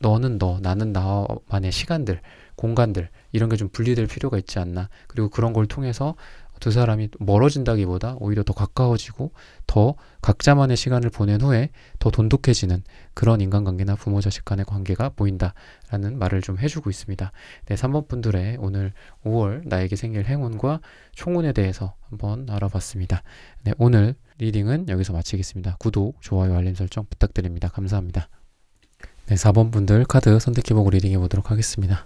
너는 너, 나는 나만의 시간들, 공간들 이런 게 좀 분리될 필요가 있지 않나. 그리고 그런 걸 통해서 두 사람이 멀어진다기보다 오히려 더 가까워지고 더 각자만의 시간을 보낸 후에 더 돈독해지는 그런 인간관계나 부모 자식 간의 관계가 보인다라는 말을 좀 해주고 있습니다. 네, 3번 분들의 오늘 5월 나에게 생길 행운과 총운에 대해서 한번 알아봤습니다. 네, 오늘 리딩은 여기서 마치겠습니다. 구독, 좋아요, 알림 설정 부탁드립니다. 감사합니다. 네, 4번 분들 카드 선택해보고 리딩해 보도록 하겠습니다.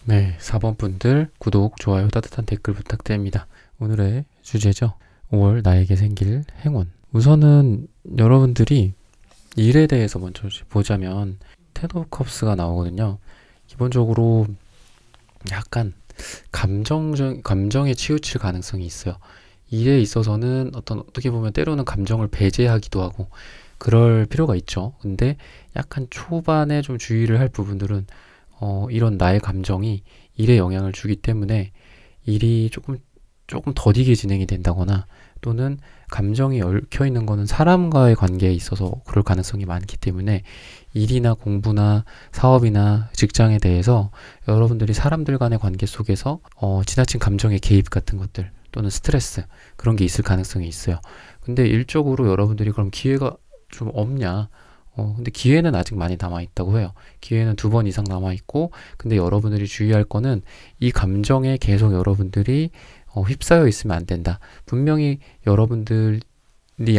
네, 4번 분들 구독, 좋아요, 따뜻한 댓글 부탁드립니다. 오늘의 주제죠. 5월 나에게 생길 행운. 우선은 여러분들이 일에 대해서 먼저 보자면 텐 오브 컵스가 나오거든요. 기본적으로 약간 감정에 치우칠 가능성이 있어요. 일에 있어서는 어떻게 보면 때로는 감정을 배제하기도 하고 그럴 필요가 있죠. 근데 약간 초반에 좀 주의를 할 부분들은 이런 나의 감정이 일에 영향을 주기 때문에 일이 조금 더디게 진행이 된다거나, 또는 감정이 얽혀 있는 거는 사람과의 관계에 있어서 그럴 가능성이 많기 때문에 일이나 공부나 사업이나 직장에 대해서 여러분들이 사람들 간의 관계 속에서 지나친 감정의 개입 같은 것들 또는 스트레스, 그런 게 있을 가능성이 있어요. 근데 일적으로 여러분들이 그럼 기회가 좀 없냐? 근데 기회는 아직 많이 남아있다고 해요. 기회는 2번 이상 남아있고, 근데 여러분들이 주의할 거는 이 감정에 계속 여러분들이 휩싸여 있으면 안 된다. 분명히 여러분들이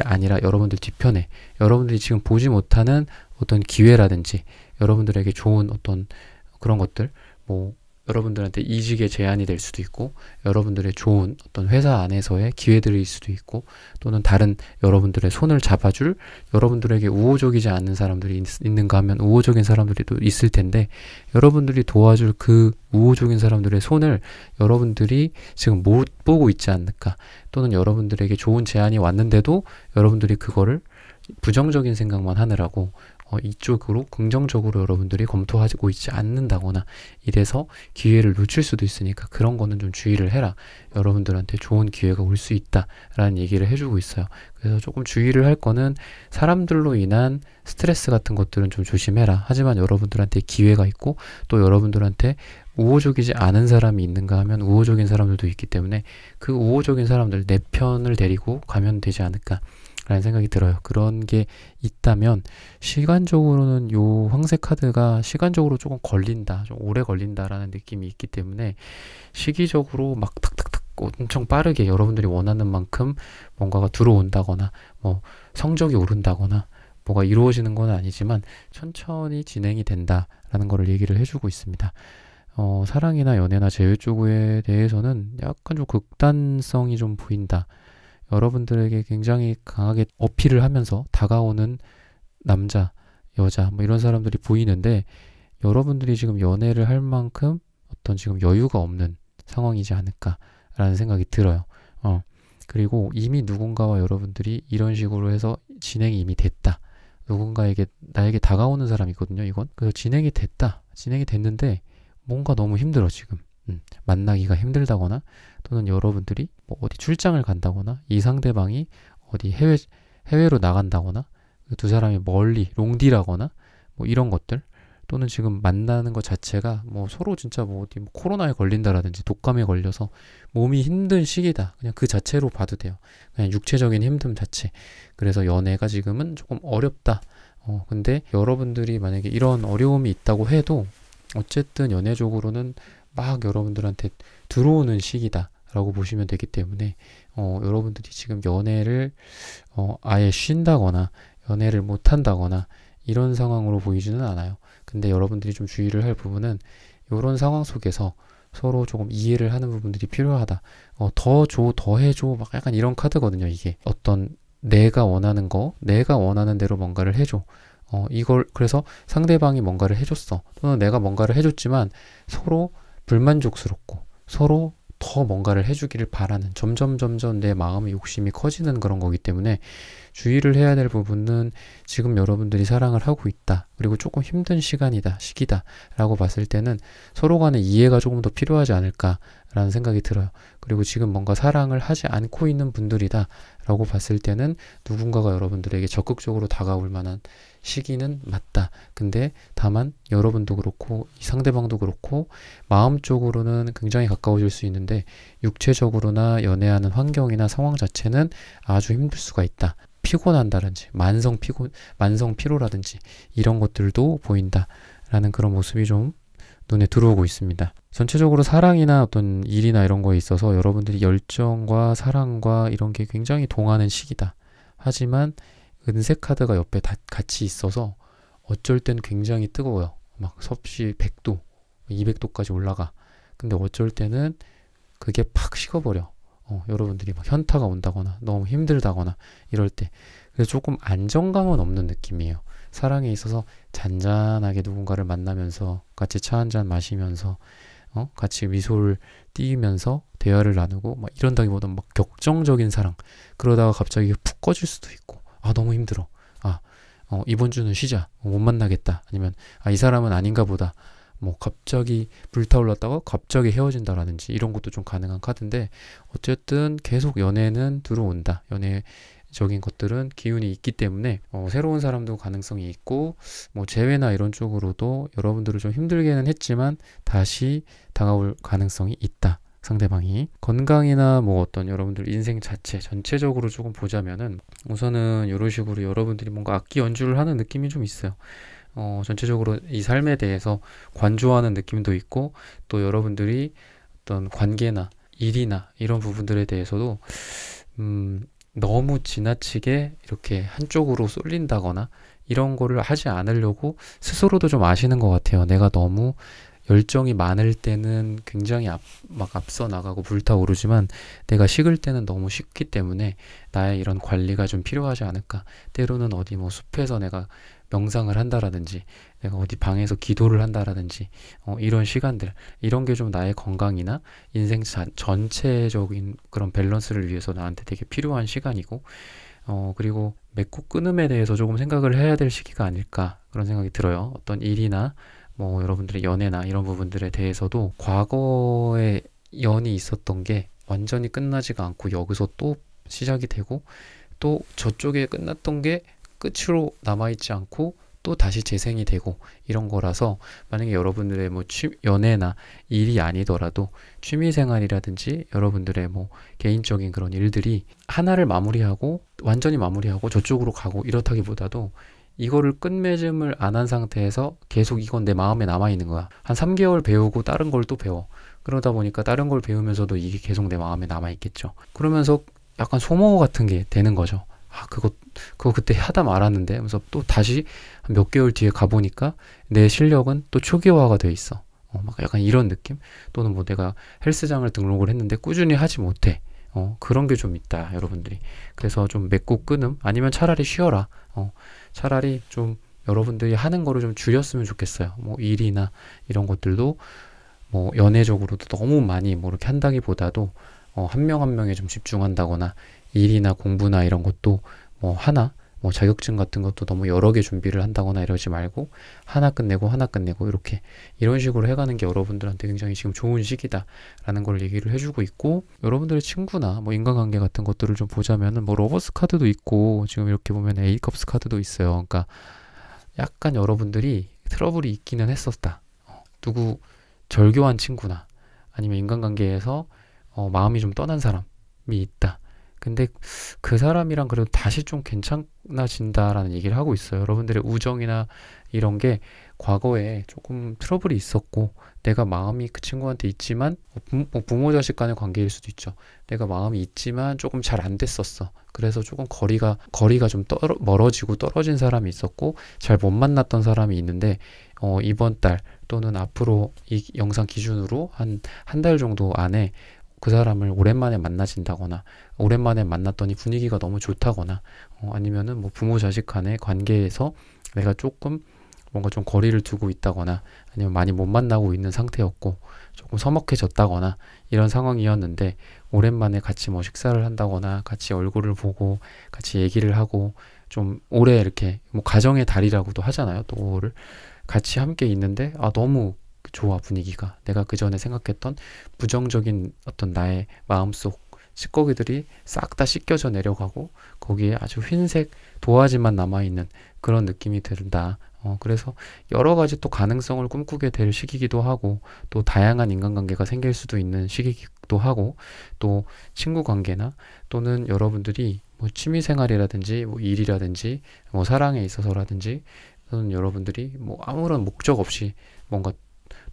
아니라 여러분들 뒤편에 여러분들이 지금 보지 못하는 어떤 기회라든지 여러분들에게 좋은 어떤 그런 것들, 뭐 여러분들한테 이직의 제안이 될 수도 있고, 여러분들의 좋은 어떤 회사 안에서의 기회들일 수도 있고, 또는 다른 여러분들의 손을 잡아줄, 여러분들에게 우호적이지 않은 사람들이 있는가 하면 우호적인 사람들이 또 있을 텐데, 여러분들이 도와줄 그 우호적인 사람들의 손을 여러분들이 지금 못 보고 있지 않을까, 또는 여러분들에게 좋은 제안이 왔는데도 여러분들이 그거를 부정적인 생각만 하느라고 이쪽으로 긍정적으로 여러분들이 검토하고 있지 않는다거나 이래서 기회를 놓칠 수도 있으니까 그런 거는 좀 주의를 해라. 여러분들한테 좋은 기회가 올 수 있다라는 얘기를 해주고 있어요. 그래서 조금 주의를 할 거는 사람들로 인한 스트레스 같은 것들은 좀 조심해라. 하지만 여러분들한테 기회가 있고 또 여러분들한테 우호적이지 않은 사람이 있는가 하면 우호적인 사람들도 있기 때문에 그 우호적인 사람들 내 편을 데리고 가면 되지 않을까 라는 생각이 들어요. 그런 게 있다면 시간적으로는 요 황새 카드가 시간적으로 조금 걸린다, 좀 오래 걸린다라는 느낌이 있기 때문에 시기적으로 막 탁탁탁 엄청 빠르게 여러분들이 원하는 만큼 뭔가가 들어온다거나 뭐 성적이 오른다거나 뭐가 이루어지는 건 아니지만 천천히 진행이 된다라는 거를 얘기를 해주고 있습니다. 사랑이나 연애나 재회 쪽에 대해서는 약간 좀 극단성이 좀 보인다. 여러분들에게 굉장히 강하게 어필을 하면서 다가오는 남자, 여자 뭐 이런 사람들이 보이는데 여러분들이 지금 연애를 할 만큼 어떤 지금 여유가 없는 상황이지 않을까라는 생각이 들어요. 그리고 이미 누군가와 여러분들이 이런 식으로 해서 진행이 이미 됐다. 누군가에게 나에게 다가오는 사람이 있거든요. 이건 그래서 진행이 됐다. 진행이 됐는데 뭔가 너무 힘들어 지금. 만나기가 힘들다거나 또는 여러분들이 뭐 어디 출장을 간다거나 이 상대방이 어디 해외로 나간다거나 두 사람이 멀리 롱디라거나 뭐 이런 것들 또는 지금 만나는 것 자체가 뭐 서로 진짜 뭐 어디 뭐 코로나에 걸린다라든지 독감에 걸려서 몸이 힘든 시기다. 그냥 그 자체로 봐도 돼요. 그냥 육체적인 힘듦 자체. 그래서 연애가 지금은 조금 어렵다. 근데 여러분들이 만약에 이런 어려움이 있다고 해도 어쨌든 연애적으로는 막 여러분들한테 들어오는 시기다 라고 보시면 되기 때문에 여러분들이 지금 연애를 아예 쉰다거나 연애를 못한다거나 이런 상황으로 보이지는 않아요. 근데 여러분들이 좀 주의를 할 부분은 이런 상황 속에서 서로 조금 이해를 하는 부분들이 필요하다. 더 줘, 더 해줘 막 약간 이런 카드거든요. 이게 어떤 내가 원하는 거, 내가 원하는 대로 뭔가를 해줘. 이걸 그래서 상대방이 뭔가를 해줬어. 또는 내가 뭔가를 해줬지만 서로 불만족스럽고 서로 더 뭔가를 해주기를 바라는 점점 내 마음의 욕심이 커지는 그런 거기 때문에 주의를 해야 될 부분은 지금 여러분들이 사랑을 하고 있다. 그리고 조금 힘든 시기다 라고 봤을 때는 서로 간의 이해가 조금 더 필요하지 않을까라는 생각이 들어요. 그리고 지금 뭔가 사랑을 하지 않고 있는 분들이다 라고 봤을 때는 누군가가 여러분들에게 적극적으로 다가올 만한 시기는 맞다. 근데 다만 여러분도 그렇고 이 상대방도 그렇고 마음적으로는 굉장히 가까워질 수 있는데 육체적으로나 연애하는 환경이나 상황 자체는 아주 힘들 수가 있다. 피곤한다든지 만성 피로라든지 이런 것들도 보인다라는 그런 모습이 좀 눈에 들어오고 있습니다. 전체적으로 사랑이나 어떤 일이나 이런 거에 있어서 여러분들이 열정과 사랑과 이런 게 굉장히 동하는 시기다. 하지만 은색 카드가 옆에 같이 있어서 어쩔 땐 굉장히 뜨거워요. 막 섭씨 100도, 200도까지 올라가. 근데 어쩔 때는 그게 팍 식어버려. 여러분들이 막 현타가 온다거나 너무 힘들다거나 이럴 때. 그래서 조금 안정감은 없는 느낌이에요. 사랑에 있어서 잔잔하게 누군가를 만나면서 같이 차 한잔 마시면서 같이 미소를 띄면서 대화를 나누고 막 이런다기보다는 막 격정적인 사랑. 그러다가 갑자기 푹 꺼질 수도 있고 너무 힘들어. 이번 주는 쉬자. 못 만나겠다. 아니면 이 사람은 아닌가 보다. 뭐 갑자기 불타올랐다가 갑자기 헤어진다라든지 이런 것도 좀 가능한 카드인데 어쨌든 계속 연애는 들어온다. 연애적인 것들은 기운이 있기 때문에 새로운 사람도 가능성이 있고 뭐 재회나 이런 쪽으로도 여러분들을 좀 힘들게는 했지만 다시 다가올 가능성이 있다. 상대방이 건강이나 뭐 어떤 여러분들 인생 자체 전체적으로 조금 보자면은 우선은 이런 식으로 여러분들이 뭔가 악기 연주를 하는 느낌이 좀 있어요. 전체적으로 이 삶에 대해서 관조하는 느낌도 있고 또 여러분들이 어떤 관계나 일이나 이런 부분들에 대해서도 너무 지나치게 이렇게 한쪽으로 쏠린다거나 이런 거를 하지 않으려고 스스로도 좀 아시는 것 같아요. 내가 너무 열정이 많을 때는 굉장히 막 앞서 나가고 불타오르지만 내가 식을 때는 너무 식기 때문에 나의 이런 관리가 좀 필요하지 않을까. 때로는 어디 뭐 숲에서 내가 명상을 한다라든지 내가 어디 방에서 기도를 한다라든지 이런 시간들, 이런 게 좀 나의 건강이나 인생 전체적인 그런 밸런스를 위해서 나한테 되게 필요한 시간이고, 그리고 맺고 끊음에 대해서 조금 생각을 해야 될 시기가 아닐까, 그런 생각이 들어요. 어떤 일이나 뭐 여러분들의 연애나 이런 부분들에 대해서도 과거에 연이 있었던 게 완전히 끝나지가 않고 여기서 또 시작이 되고, 또 저쪽에 끝났던 게 끝으로 남아있지 않고 또 다시 재생이 되고, 이런 거라서 만약에 여러분들의 뭐 연애나 일이 아니더라도 취미생활이라든지 여러분들의 뭐 개인적인 그런 일들이 하나를 마무리하고 완전히 마무리하고 저쪽으로 가고 이렇다기보다도 이거를 끝맺음을 안 한 상태에서 계속 이건 내 마음에 남아있는 거야. 한 3개월 배우고 다른 걸 또 배워. 그러다 보니까 다른 걸 배우면서도 이게 계속 내 마음에 남아있겠죠. 그러면서 약간 소모 같은 게 되는 거죠. 그거 그때 하다 말았는데 하면서 또 다시 몇 개월 뒤에 가보니까 내 실력은 또 초기화가 돼 있어. 막 약간 이런 느낌? 또는 뭐 내가 헬스장을 등록을 했는데 꾸준히 하지 못해. 그런 게 좀 있다, 여러분들이. 그래서 좀 맺고 끊음, 아니면 차라리 쉬어라. 차라리 좀 여러분들이 하는 거를 좀 줄였으면 좋겠어요. 뭐 일이나 이런 것들도 뭐 연애적으로도 너무 많이 뭐 이렇게 한다기보다도 한 명 한 명에 좀 집중한다거나, 일이나 공부나 이런 것도 뭐 하나, 뭐 자격증 같은 것도 너무 여러 개 준비를 한다거나 이러지 말고 하나 끝내고 이렇게 이런 식으로 해가는 게 여러분들한테 굉장히 지금 좋은 시기다라는 걸 얘기를 해주고 있고, 여러분들의 친구나 뭐 인간관계 같은 것들을 좀 보자면은 뭐 러버스 카드도 있고, 지금 이렇게 보면 A컵스 카드도 있어요. 그러니까 약간 여러분들이 트러블이 있기는 했었다. 누구 절교한 친구나 아니면 인간관계에서 마음이 좀 떠난 사람이 있다. 근데 그 사람이랑 그래도 다시 좀 괜찮아진다라는 얘기를 하고 있어요. 여러분들의 우정이나 이런 게 과거에 조금 트러블이 있었고, 내가 마음이 그 친구한테 있지만, 부모 자식 간의 관계일 수도 있죠. 내가 마음이 있지만 조금 잘 안 됐었어. 그래서 조금 거리가 좀 멀어지고 떨어진 사람이 있었고, 잘 못 만났던 사람이 있는데, 이번 달 또는 앞으로 이 영상 기준으로 한 달 정도 안에 그 사람을 오랜만에 만나진다거나, 오랜만에 만났더니 분위기가 너무 좋다거나, 아니면은 뭐 부모 자식 간의 관계에서 내가 조금 뭔가 좀 거리를 두고 있다거나, 아니면 많이 못 만나고 있는 상태였고 조금 서먹해졌다거나 이런 상황이었는데, 오랜만에 같이 뭐 식사를 한다거나 같이 얼굴을 보고 같이 얘기를 하고, 좀 오래 이렇게 뭐 가정의 달이라고도 하잖아요. 또 5월을 같이 함께 있는데 너무 좋아, 분위기가. 내가 그 전에 생각했던 부정적인 어떤 나의 마음속 찌꺼기들이 싹 다 씻겨져 내려가고, 거기에 아주 흰색 도화지만 남아있는 그런 느낌이 든다. 그래서 여러 가지 또 가능성을 꿈꾸게 될 시기이기도 하고, 또 다양한 인간관계가 생길 수도 있는 시기이기도 하고, 또 친구 관계나 또는 여러분들이 뭐 취미생활이라든지 뭐 일이라든지 뭐 사랑에 있어서라든지, 또는 여러분들이 뭐 아무런 목적 없이 뭔가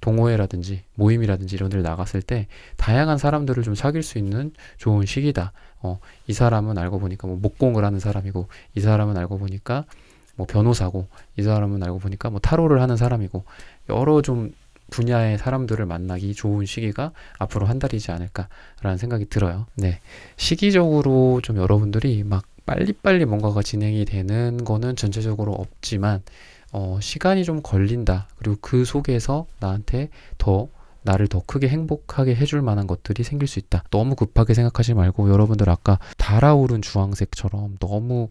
동호회라든지 모임이라든지 이런 데를 나갔을 때 다양한 사람들을 좀 사귈 수 있는 좋은 시기다. 이 사람은 알고 보니까 뭐 목공을 하는 사람이고, 이 사람은 알고 보니까 뭐 변호사고, 이 사람은 알고 보니까 뭐 타로를 하는 사람이고, 여러 좀 분야의 사람들을 만나기 좋은 시기가 앞으로 한 달이지 않을까라는 생각이 들어요. 네, 시기적으로 좀 여러분들이 막 빨리빨리 뭔가가 진행이 되는 거는 전체적으로 없지만, 시간이 좀 걸린다. 그리고 그 속에서 나를 더 크게 행복하게 해줄 만한 것들이 생길 수 있다. 너무 급하게 생각하지 말고, 여러분들 아까 달아오른 주황색처럼 너무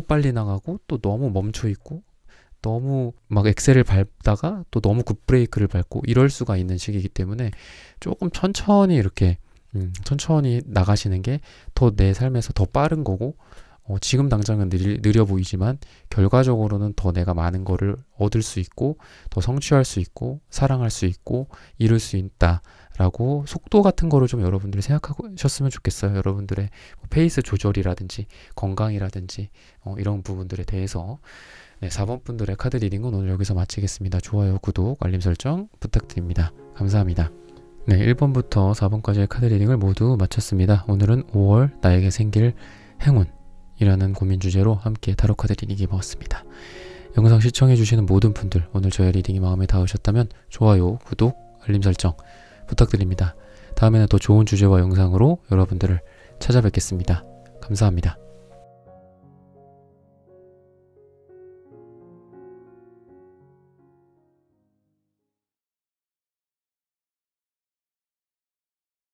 빨리 나가고 또 너무 멈춰 있고, 너무 막 엑셀을 밟다가 또 너무 급브레이크를 밟고 이럴 수가 있는 시기이기 때문에 조금 천천히 이렇게 천천히 나가시는 게 더 내 삶에서 더 빠른 거고, 지금 당장은 느려 보이지만 결과적으로는 더 내가 많은 거를 얻을 수 있고, 더 성취할 수 있고, 사랑할 수 있고, 이룰 수 있다라고 속도 같은 거를 좀 여러분들이 생각하셨으면 좋겠어요. 여러분들의 페이스 조절이라든지 건강이라든지 이런 부분들에 대해서. 네, 4번 분들의 카드 리딩은 오늘 여기서 마치겠습니다. 좋아요, 구독, 알림 설정 부탁드립니다. 감사합니다. 네, 1번부터 4번까지의 카드 리딩을 모두 마쳤습니다. 오늘은 5월 나에게 생길 행운 이라는 고민 주제로 함께 타로 카드 리딩 해보았습니다. 영상 시청해주시는 모든 분들, 오늘 저의 리딩이 마음에 닿으셨다면 좋아요, 구독, 알림 설정 부탁드립니다. 다음에는 더 좋은 주제와 영상으로 여러분들을 찾아뵙겠습니다. 감사합니다.